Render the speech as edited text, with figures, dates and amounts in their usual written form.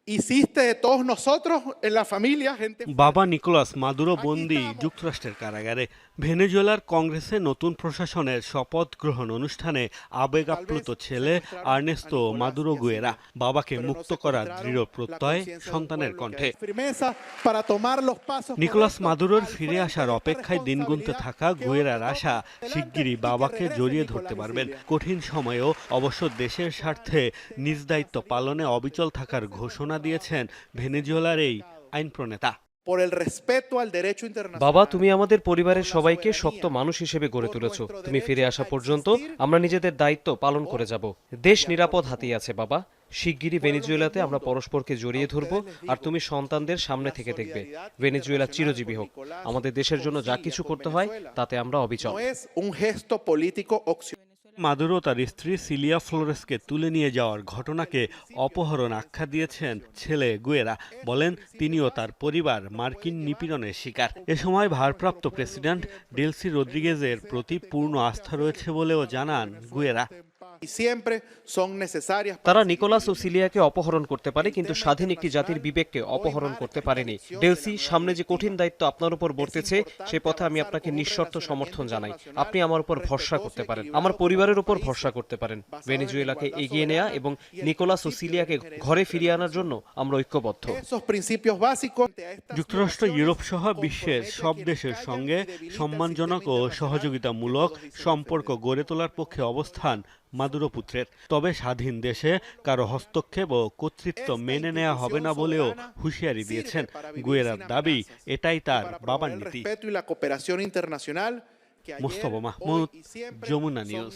hiciste de todos nosotros en la familia gente. বাবা Nicolas Maduro বন্দী যুক্তরাষ্ট্রের কারাগারে। ভেনেজুয়েলার কংগ্রেসে নতুন প্রশাসনের শপথ গ্রহণ অনুষ্ঠানে আবেগ আপ্লুত ছেলে আর্নেস্তো মাদুরো গুয়েরা বাবাকে মুক্ত করার দৃঢ় প্রত্যয় সন্তানের কণ্ঠে। নিকোলাস মাদুরোর ফিরে আসার অপেক্ষায় দিন গুনতে থাকা গুয়েরার আশা শিগগিরই বাবাকে জড়িয়ে ধরতে পারবেন। কঠিন সময়েও অবশ্য দেশের স্বার্থে নিজ দায়িত্ব পালনে অবিচল থাকার ঘোষণা দিয়েছেন ভেনেজুয়েলার এই আইন প্রণেতা। বাবা, তুমি আমাদের পরিবারের সবাইকে শক্ত মানুষ হিসেবে গড়ে তুলেছ। তুমি ফিরে আসা পর্যন্ত আমরা নিজেদের দায়িত্ব পালন করে যাব। দেশ নিরাপদ হাতেই আছে বাবা। শিগগিরই ভেনেজুয়েলাতে আমরা পরস্পরকে জড়িয়ে ধরব, আর তুমি সন্তানদের সামনে থেকে দেখবে। ভেনেজুয়েলা চিরজীবী হোক। আমাদের দেশের জন্য যা কিছু করতে হয় তাতে আমরা অবিচল। মাদুরো তার স্ত্রী সিলিয়া ফ্লোরেসকে তুলে নিয়ে যাওয়ার ঘটনাকে অপহরণ আখ্যা দিয়েছেন ছেলে গুয়েরা। বলেন তিনিও তার পরিবার মার্কিন নিপীড়নের শিকার। এ সময় ভারপ্রাপ্ত প্রেসিডেন্ট ডেলসি রদ্রিগেজের প্রতি পূর্ণ আস্থা রয়েছে বলেও জানান গুয়েরা। তারা নিকোলাস ও সিলিয়াকে অপহরণ করতে পারে, কিন্তু স্বাধীন একটি জাতির বিবেককে অপহরণ করতে পারেনি। ডেলসি, সামনে যে কঠিন দায়িত্ব আপনার উপর বর্তেছে সে পথে আমি আপনাকে নিঃশর্ত সমর্থন জানাই। আপনি আমার উপর ভরসা করতে পারেন, আমার পরিবারের উপর ভরসা করতে পারেন। ভেনেজুয়েলাকে এগিয়ে নেয়া এবং নিকোলাস ও সিলিয়াকে ঘরে ফিরিয়ে আনার জন্য আমরা ঐক্যবদ্ধ। যুক্তরাষ্ট্র, ইউরোপ সহ বিশ্বের সব দেশের সঙ্গে সম্মানজনক ও সহযোগিতামূলক সম্পর্ক গড়ে তোলার পক্ষে অবস্থান মাদুরো পুত্রের। তবে স্বাধীন দেশে কারো হস্তক্ষেপ ও কর্তৃত্ব মেনে নেওয়া হবে না বলেও হুঁশিয়ারি দিয়েছেন। গুয়েরার দাবি, এটাই তার বাবার নীতি। মোস্তফা মাহমুদ, যমুনা নিউজ।